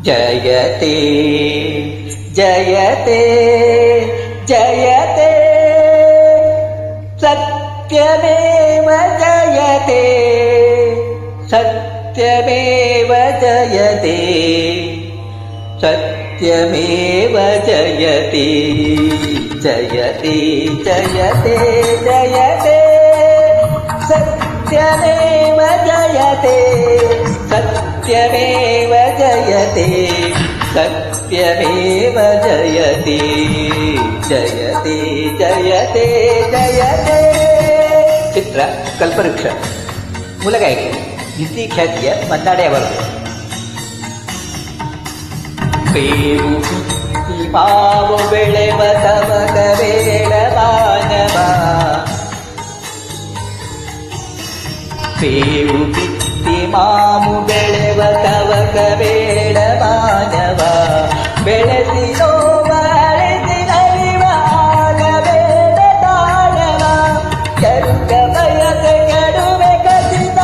ಜಯತೆ ಜಯತೆ ಜಯತೆ ಸತ್ಯಮೇವ ಜಯತೆ ಸತ್ಯಮೇವ ಜಯತೆ ಸತ್ಯಮೇವ ಜಯತೆ ಜಯತೆ ಜಯತೆ ಜಯತೆ ಸತ್ಯಮೇವ ಜಯತೆ ಸತ್ಯಮೇವ ಜಯತೆ ಸತ್ಯಮೇವ ಜಯತೆ ಜಯತೆ ಜಯತೆ ಜಯತೆ. ಚಿತ್ರ ಕಲ್ಪವೃಕ್ಷ. ಮೂಲಗಾಯಕಿ ಹಿಂದಿ ಖ್ಯಾತಿಯ ಮನ್ನಾಡೆ ಅವರು. ಬೇವು ಮಾವು ಬೆಳೆವ ತವಕ ಬೇಡ ಮಾನವ, ಬೇವು ಬಿತ್ತಿ ಮಾವು ಬೆಳೆವ ತವಕ ಬೇಡ ಮಾನವ, ಬೆಳೆಸಿ ನೋವ ಅಳಿಸಿ ನಲಿವಾಗ ಬೇಡ ತಾಣವ, ಕೆಡುಕ ಬಯಕೆ ಕೆಡುವೆ ಖಚಿತ,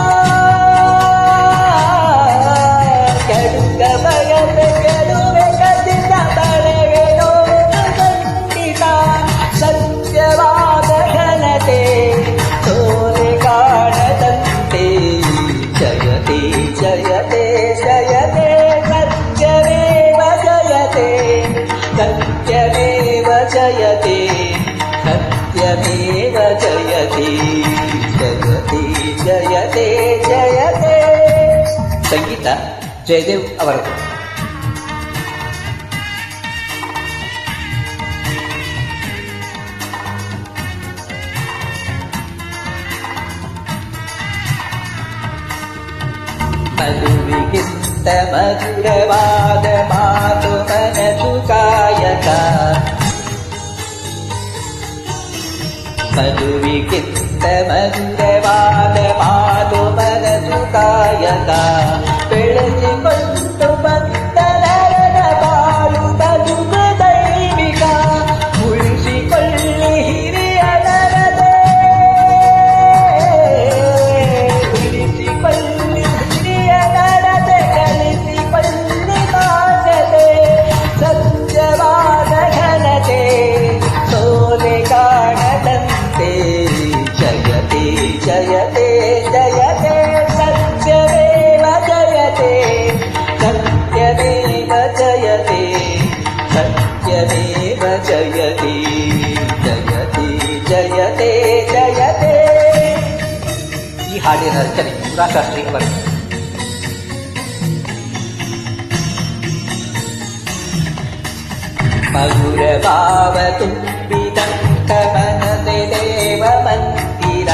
ಕೆಡುಕ ಬಯಕೆ ಕೆಡುವೆ ಖಚಿತ, ಬಳೆಗೆ ನೋವು ಖಂಡಿತ, ಸತ್ಯವಾದ ಘನತೆ ಸೋಲೆ ಕಾಣದಂತೆ, ಜಯತೆ ಜಯತೆ ಜಯತೆ ಸತ್ಯಮೇವ ಜಯತೆ ಸತ್ಯಮೇವ ಜಯತೆ ಸತ್ಯಮೇವ ಜಯತೆ ಜಯತೆ ಜಯತೆ ಜಯತೆ. ಸಂಗೀತ ಜಯದೇವ್ ಅವರದು. ಮಧುವಿಗಿಂತ ಮಧುರವಾದ ಮಾತು ಮನಸು ಕಾಯಕ, ಮಧುವಿಗಿಂತ ಮಧುರವಾದ ಮಾತು ಮನಸು ಕಾಯಕ, ಬೆಳೆಸಿಕೊಂಡು ಬಂದ ನರನ ಬಾಳು ಬದುಕು ದೈವಿಕ, ಉಳಿಸಿಕೊಳ್ಳಿ ಹಿರಿಯ ನರದೆ, ಉಳಿಸಿಕೊಳ್ಳಿ ಹಿರಿಯ ನರದೆ, ಕಲಿಸಿಕೊಳ್ಳಿ ಮಾನತೆ, ಸತ್ಯವಾದ ಘನತೆ ಸೋಲೆ ಕಾಣದಂತೆ, ಜಯತೆ ಜಯತೆ ಜಯತೆ ಸತ್ಯಮೇವ ಜಯತೆ ಸತ್ಯಮೇವ ಜಯತೆ ಸತ್ಯಮೇವ ಜಯತೆ ಜಯತೆ ಜಯತೆ ಜಯತೆ. ಈ ಹಾಡಿನ ರಚನೆ ರಾಶಾಸ್ತ್ರಿ ಅವರು. ಮಧುರ ಭಾವ ತುಂಬಿದಂತ ಮನದೆ ದೇವ ಮಂದಿರ,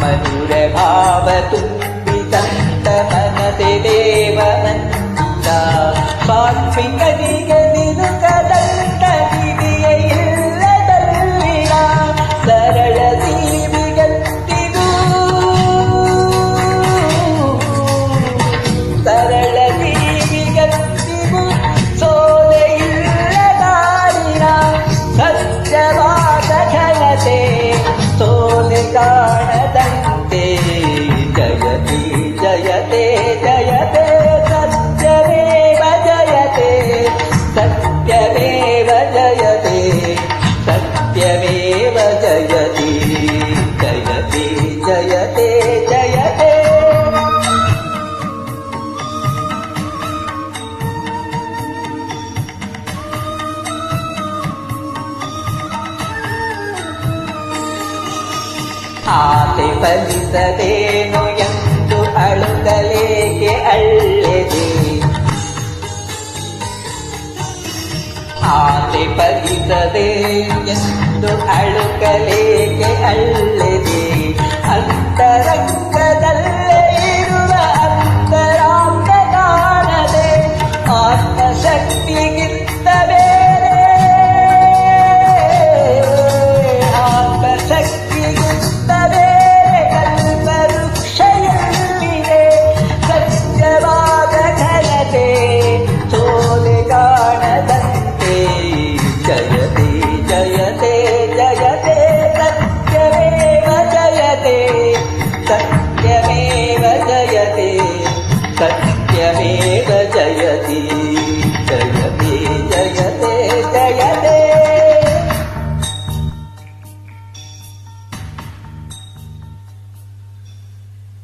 ಮಧುರ ಭಾವ ತುಂಬಿದಂತ ಮನದೆ ದೇವ ಮಂದಿರ, ಸ್ವಾತ್ಮಿಕನಿಗೆ ನಿಲುಕದಂತ ನಿಧಿಯ ಇಲ್ಲದಲ್ಲಿರ, ಸರಳ ಜೀವಿಗಂತಿಗೂ ಸರಳ ಜೀವಿಗಂತಿಗೂ ಸೋಲೆ ಇಲ್ಲದಾರಿನ, ಸತ್ಯವಾದ ಘನತೆ ಸೋಲೆ ಕಾಣದಂತೆ, ಜಯತೆ ಜಯತೆ ಜಯತೆ ಸತ್ಯಮೇವ ಜಯತೆ ಸತ್ಯಮೇವ ಜಯತೆ ಸತ್ಯಮೇವ ಜಯತೆ ಜಯತೆ ಜಯತೆ ಜಯತೆ. ಆಸೆ ಫಲಿಸದೇನು ಎಂದು ಅಳುತ್ತಲೇಕೆ ಅಳ್ಳೆದೆ, ಆಸೆ ಫಲಿಸದೆ ಎಂದು ಅಳುಕಲೇಕೆ ಅಳ್ಳೆದೆ,